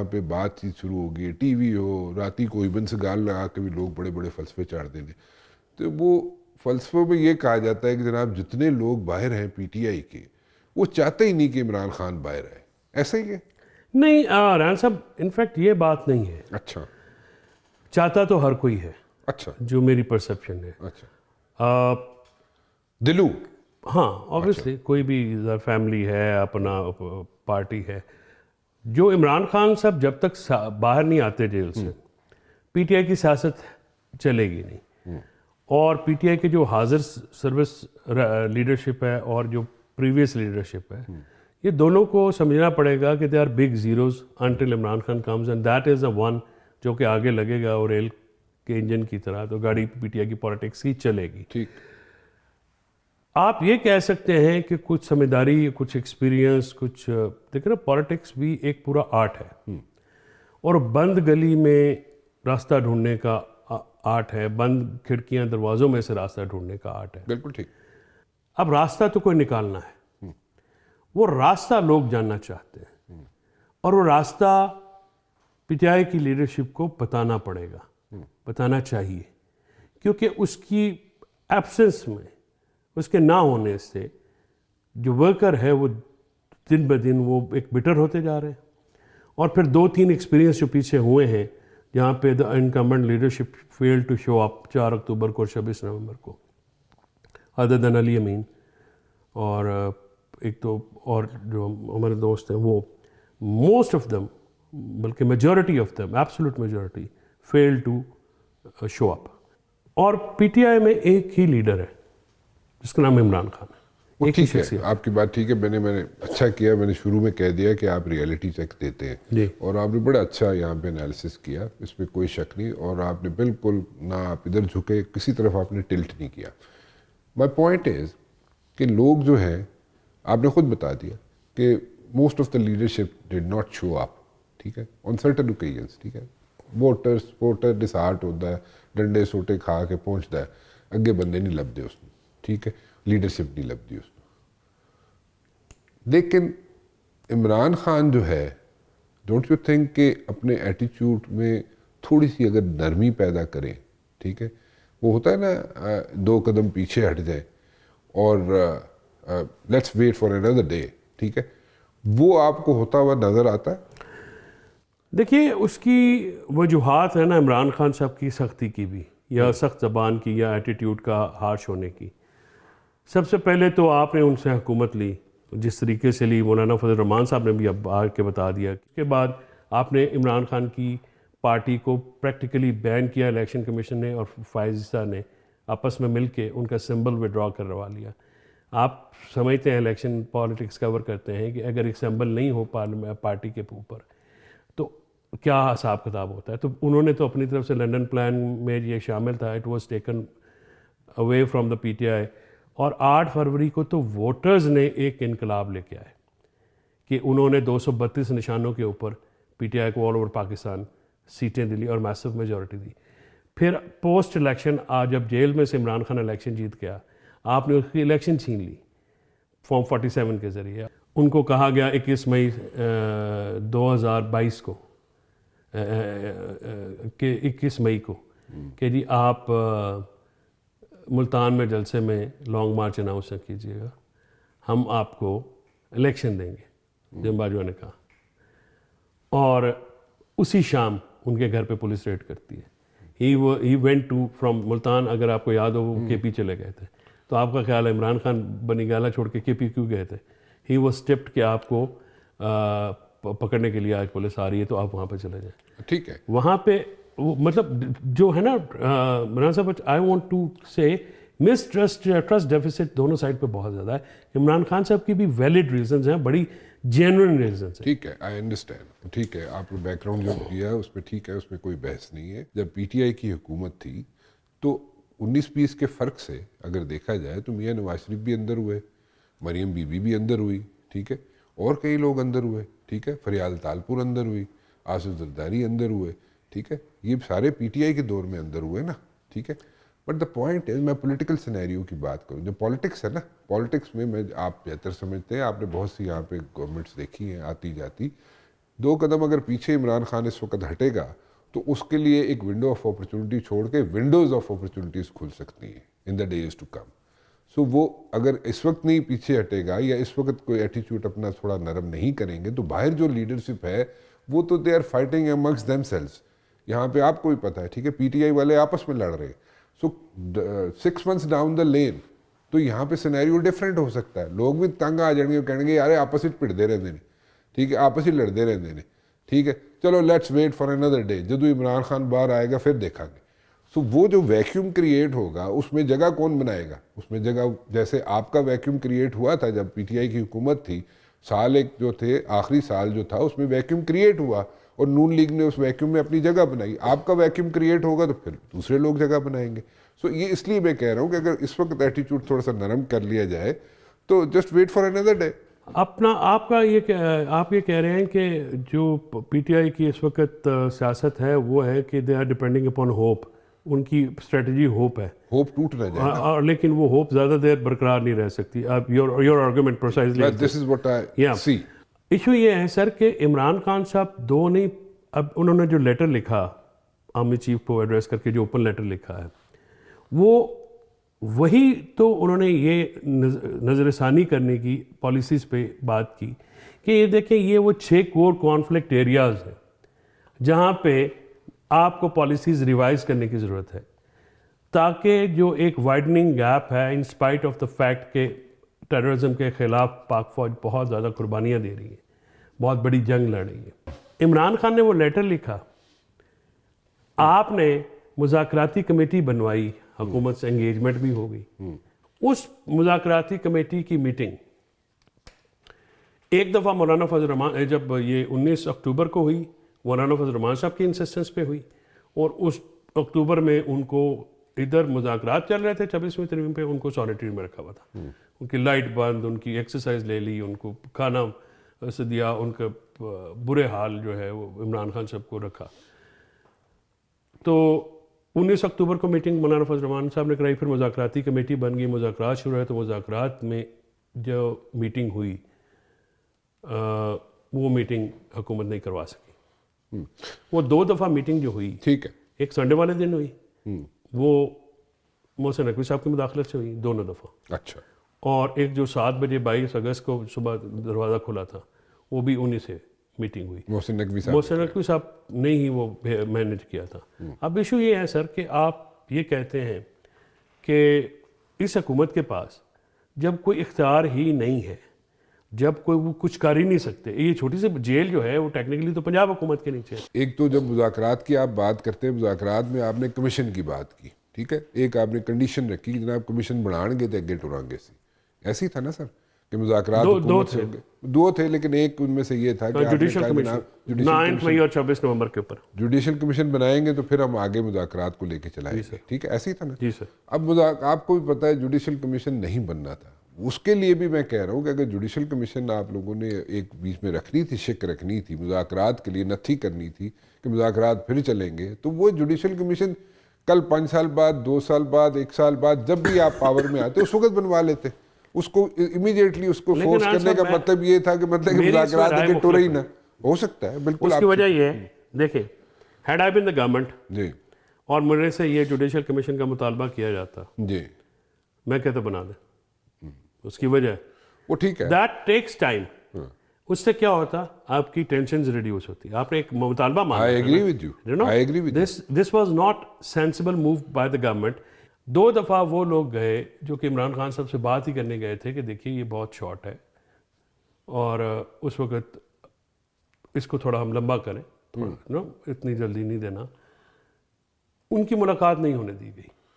یہاں پہ بات چیت شروع ہو گئی ہے, ٹی وی ہو, راتی کوئی بن سے گال لگا کے بھی لوگ بڑے بڑے فلسفے چاڑتے ہیں. تو وہ فلسفوں میں یہ کہا جاتا ہے کہ جناب جتنے لوگ باہر ہیں پی ٹی آئی کے, وہ چاہتے ہی نہیں کہ عمران خان باہر آئے. ایسا ہی ہے؟ نہیں ریحان صاحب, انفیکٹ یہ بات نہیں ہے. اچھا چاہتا تو ہر کوئی ہے, اچھا جو میری پرسپشن ہے. اچھا دلو ہاں obviously کوئی بھی فیملی ہے, اپنا پارٹی ہے. جو عمران خان صاحب جب تک باہر نہیں آتے جیل سے, پی ٹی آئی کی سیاست چلے گی نہیں. اور پی ٹی آئی کے جو حاضر سروس لیڈرشپ ہے اور جو پریویس لیڈرشپ ہے, یہ دونوں کو سمجھنا پڑے گا کہ they are big zeros until Imran Khan comes, and that is a one جو کہ آگے لگے گا اور ریل کے انجن کی طرح. تو گاڑی پی ٹی آئی کی پالیٹکس ہی چلے گی. ٹھیک. آپ یہ کہہ سکتے ہیں کہ کچھ سمجھداری, کچھ ایکسپیرینس, کچھ دیکھیں نا, پالیٹکس بھی ایک پورا آرٹ ہے, اور بند گلی میں راستہ ڈھونڈنے کا آرٹ ہے, بند کھڑکیاں دروازوں میں سے راستہ ڈھونڈنے کا آرٹ ہے. بالکل ٹھیک. اب راستہ تو کوئی نکالنا ہے, وہ راستہ لوگ جاننا چاہتے ہیں, اور وہ راستہ پی ٹی آئی کی لیڈرشپ کو بتانا پڑے گا, بتانا چاہیے, کیونکہ اس کی ایبسنس میں, اس کے نہ ہونے سے جو ورکر ہے وہ دن بہ دن وہ ایک بٹر ہوتے جا رہے ہیں. اور پھر 2-3 ایکسپیرینس جو پیچھے ہوئے ہیں جہاں پہ the incumbent leadership fail to show up 4 اکتوبر کو اور 26 نومبر کو, ادر دین علی امین اور ایک تو اور جو ہمارے دوست ہیں, وہ موسٹ آف دم, بلکہ majority of them, absolute majority fail to show up. اور پی ٹی آئی میں ایک ہی لیڈر ہے جس کا نام عمران خان ہے. وہ ٹھیک ہے, آپ کی بات ٹھیک ہے. میں نے اچھا کیا, میں نے شروع میں کہہ دیا کہ آپ ریئلٹی چیک دیتے ہیں, جی, اور آپ نے بڑا اچھا یہاں پہ انالیسس کیا, اس میں کوئی شک نہیں. اور آپ نے بالکل نہ آپ ادھر جھکے, کسی طرف آپ نے ٹلٹ نہیں کیا. مائی پوائنٹ از کہ لوگ جو ہیں, آپ نے خود بتا دیا کہ most of the leadership did not show up. ٹھیک ہے, آن سرٹن اوکیزنس. ٹھیک ہے, ووٹر ڈسہارٹ ہوتا ہے, ڈنڈے سوٹے کھا کے پہنچتا ہے, اگے بندے نہیں لبدے اس میں. ٹھیک ہے, لیڈرشپ نہیں لبدی اس میں. لیکن عمران خان جو ہے, ڈونٹ یو تھنک کہ اپنے ایٹیچیوڈ میں تھوڑی سی اگر نرمی پیدا کریں, ٹھیک ہے, وہ ہوتا ہے نا 2 قدم پیچھے ہٹ جائیں اور let's wait for another day, ٹھیک ہے, وہ آپ کو ہوتا ہوا نظر آتا ہے؟ دیکھیے اس کی وجوہات ہیں نا عمران خان صاحب کی سختی کی بھی, یا سخت زبان کی, یا ایٹیٹیوڈ کا ہارش ہونے کی. سب سے پہلے تو آپ نے ان سے حکومت لی جس طریقے سے لی, مولانا فضل الرحمان صاحب نے بھی اب آ کے بتا دیا. اس کے بعد آپ نے عمران خان کی پارٹی کو پریکٹیکلی بین کیا, الیکشن کمیشن نے اور فائز عیسیٰ نے آپس میں مل کے ان کا سمبل وڈرا کروا لیا. آپ سمجھتے ہیں الیکشن پالیٹکس کور کرتے ہیں کہ اگر ایک سمبل نہیں ہو پارٹی کے اوپر تو کیا حساب کتاب ہوتا ہے. تو انہوں نے تو اپنی طرف سے لنڈن پلان میں یہ شامل تھا, it was taken away from the P T I. اور 8 فروری کو تو ووٹرز نے ایک انقلاب لے کے آئے کہ انہوں نے 232 نشانوں کے اوپر پی ٹی آئی کو آل اوور پاکستان سیٹیں دلی اور میسو میجورٹی دی. پھر پوسٹ الیکشن جب جیل میں سے عمران خان الیکشن جیت گیا, آپ نے اس کی الیکشن چھین لی فارم 47 کے ذریعے. ان کو کہا گیا 21 مئی 2022 کو کہ 21 مئی کو کہ جی آپ ملتان میں جلسے میں لانگ مارچ اناؤنس کیجیے گا, ہم آپ کو الیکشن دیں گے, جم باجوہ نے کہا. اور اسی شام ان کے گھر پہ پولیس ریڈ کرتی ہے. He went to from Multan, اگر آپ کو یاد ہو وہ کے پی چلے گئے تھے. تو آپ کا خیال ہے عمران خان بنی گالہ چھوڑ کے کے پی کیوں گئے تھے؟ ہی واز اسٹیپڈ کہ آپ کو پکڑنے کے لیے آج پولیس آ رہی ہے تو آپ وہاں پہ چلے جائیں. ٹھیک ہے, وہاں پہ مطلب جو ہے نا عمران صاحب, آئی وانٹ ٹو سے مس ٹرسٹ ڈیفیسٹ دونوں سائڈ پہ بہت زیادہ ہے. عمران خان صاحب کی بھی ویلڈ ریزنز ہیں, بڑی جینوئن ریزنز ہیں. ٹھیک ہے, آئی انڈرسٹینڈ. ٹھیک ہے, آپ نے بیک گراؤنڈ جو دیا ہے اس پہ ٹھیک ہے, اس میں کوئی بحث نہیں ہے. جب پی ٹی آئی کی حکومت تھی تو 19-20 کے فرق سے اگر دیکھا جائے تو میاں نواز شریف بھی اندر ہوئے, مریم بی بی بھی اندر ہوئی, ٹھیک ہے, اور کئی لوگ اندر ہوئے, ٹھیک ہے, فریال تالپور اندر ہوئی, آصف زرداری اندر ہوئے, ٹھیک ہے, یہ سارے پی ٹی آئی کے دور میں اندر ہوئے نا, ٹھیک ہے. بٹ دا پوائنٹ ہے, میں پولیٹیکل سینیریو کی بات کروں, جو پالیٹکس ہے نا, پالیٹکس میں آپ بہتر سمجھتے ہیں, آپ نے بہت سی یہاں پہ گورنمنٹس دیکھی ہیں آتی جاتی. 2 قدم اگر پیچھے عمران خان اس وقت ہٹے گا تو اس کے لیے ایک ونڈو آف اپرچونٹی چھوڑ کے ونڈوز آف اپرچونٹیز کھل سکتی ہیں ان دا ڈیز ٹو کم. سو وہ اگر اس وقت نہیں پیچھے ہٹے گا یا اس وقت کوئی ایٹیچیوڈ اپنا تھوڑا نرم نہیں کریں گے تو باہر جو لیڈرشپ ہے وہ تو they are fighting amongst themselves. یہاں پہ آپ کو بھی پتہ ہے, ٹھیک ہے, پی ٹی آئی والے آپس میں لڑ رہے ہیں. سو 6 months ڈاؤن دا لین تو یہاں پہ سینیریو ڈفرینٹ ہو سکتا ہے. لوگ بھی تنگ آ جائیں گے, کہیں گے یار آپس ہی پڑھتے رہتے ہیں, ٹھیک ہے, آپس ہی لڑتے رہتے ہیں, ٹھیک ہے, چلو let's wait for another day, جدو عمران خان باہر آئے گا پھر دیکھا گے. سو وہ جو ویکیوم کریٹ ہوگا اس میں جگہ کون بنائے گا؟ اس میں جگہ جیسے آپ کا ویکیوم کریٹ ہوا تھا جب پی ٹی آئی کی حکومت تھی, سال ایک جو تھے آخری سال جو تھا اس میں ویکیوم کریٹ ہوا اور نون لیگ نے اس ویکیوم میں اپنی جگہ بنائی. آپ کا ویکیوم کریٹ ہوگا تو پھر دوسرے لوگ جگہ بنائیں گے. سو یہ اس لیے میں کہہ رہا ہوں کہ اگر اس وقت ایٹیچیوڈ تھوڑا سا نرم کر لیا جائے تو just wait for another day. آپ یہ کہہ رہے ہیں کہ جو پی ٹی آئی کی اس وقت سیاست ہے وہ ہے کہ they are depending upon hope, ان کی اسٹریٹجی ہوپ ہے, ہوپ ٹوٹ نہ جائے, لیکن وہ ہوپ زیادہ دیر برقرار نہیں رہ سکتی. اب your argument precisely this is what I see. Issue یہ ہے سر کہ عمران خان صاحب دو نہیں, اب انہوں نے جو لیٹر لکھا آرمی چیف کو ایڈریس کر کے, جو اوپن لیٹر لکھا ہے, وہ وہی تو انہوں نے یہ نظر ثانی کرنے کی پالیسیز پہ بات کی کہ یہ دیکھیں یہ وہ 6 کور کانفلکٹ ایریاز ہیں جہاں پہ آپ کو پالیسیز ریوائز کرنے کی ضرورت ہے, تاکہ جو ایک وائڈننگ گیپ ہے in spite of the fact کہ ٹیررزم کے خلاف پاک فوج بہت زیادہ قربانیاں دے رہی ہے, بہت بڑی جنگ لڑ رہی ہے. عمران خان نے وہ لیٹر لکھا, آپ نے مذاکراتی کمیٹی بنوائی, حکومت سے انگیجمنٹ بھی ہو گئی. اس مذاکراتی کمیٹی کی میٹنگ ایک دفعہ مولانا فضل الرحمان, جب یہ 19 اکتوبر کو ہوئی, مولانا فضل الرحمان صاحب کی انسسٹنس پہ ہوئی, اور اس اکتوبر میں ان کو ادھر مذاکرات چل رہے تھے 26ویں ترمیم پہ, ان کو سولیٹری میں رکھا ہوا تھا. ان کی لائٹ بند, ان کی ایکسرسائز لے لی, ان کو کھانا سے دیا, ان کا برے حال جو ہے وہ عمران خان صاحب کو رکھا. تو 19 اکتوبر کو میٹنگ مولانا فضل الرحمان صاحب نے کرائی, پھر مذاکراتی کمیٹی بن گئی, مذاکرات شروع ہوئے. تو مذاکرات میں جو میٹنگ ہوئی وہ میٹنگ حکومت نہیں کروا سکی. وہ 2 دفعہ میٹنگ جو ہوئی, ٹھیک ہے, ایک سنڈے والے دن ہوئی, وہ محسن نقوی صاحب کی مداخلت سے ہوئی 2 دفعہ. اچھا. اور ایک جو 7 بجے 22 اگست کو صبح دروازہ کھلا تھا وہ بھی انہی سے میٹنگ ہوئی. محسن نقوی صاحب نے ہی وہ مینیج کیا تھا. اب ایشو یہ ہے سر کہ آپ یہ کہتے ہیں کہ اس حکومت کے پاس جب کوئی اختیار ہی نہیں ہے, جب کوئی وہ کچھ کر ہی نہیں سکتے, یہ چھوٹی سی جیل جو ہے وہ ٹیکنیکلی تو پنجاب حکومت کے نیچے ہے. ایک تو جب مذاکرات کی آپ بات کرتے ہیں, مذاکرات میں آپ نے کمیشن کی بات کی, ٹھیک ہے, ایک آپ نے کنڈیشن رکھی کہ جناب کمیشن بنان گے تو اگے ٹران گے سی, ایسی تھا نا سر کہ مذاکرات حکومت سے ہوں گے. 2 تھے, لیکن ایک ان میں سے یہ تھا کہ جوڈیشل کمیشن 9 مئی اور 26 نومبر کے اوپر جوڈیشل کمیشن بنائیں گے تو پھر ہم آگے مذاکرات کو لے کے چلائیں گے, ٹھیک ہے, ایسی تھا نا. جی سر. اب آپ کو بھی پتہ ہے جوڈیشل کمیشن نہیں بننا تھا. اس کے لیے بھی میں کہہ رہا ہوں کہ اگر جوڈیشل کمیشن آپ لوگوں نے ایک بیچ میں رکھنی تھی, شک رکھنی تھی, مذاکرات کے لیے نتھی کرنی تھی کہ مذاکرات پھر چلیں گے, تو وہ جوڈیشل کمیشن کل 5 سال بعد, 2 سال بعد, 1 سال بعد, جب بھی آپ پاور میں آتے اس وقت بنوا لیتے. اس کو امیڈیٹلی اس کو فورس کرنے کا مطلب یہ تھا کہ مذاکرات کے ٹورے ہی نہ ہو سکتا ہے. بالکل. اس کی وجہ یہ ہے, دیکھیں, head I bin the government جی, اور میرے سے یہ جوڈیشل کمیشن کا مطالبہ کیا جاتا, جی, میں کہتا بنا دیں. اس کی وجہ وہ ٹھیک ہے, دیٹ ٹیکس ٹائم. اس سے کیا ہوتا, آپ کی ٹینشنز ریڈیوس ہوتی. آپ نے ایک مطالبہ مانا. I agree with you. I agree with you. This was not sensible move by the government. 2 دفعہ وہ لوگ گئے جو کہ عمران خان صاحب سے بات ہی کرنے گئے تھے کہ دیکھیے یہ بہت شارٹ ہے اور اس وقت اس کو تھوڑا ہم لمبا کریں, اتنی جلدی نہیں دینا. ان کی ملاقات نہیں ہونے دی گئی.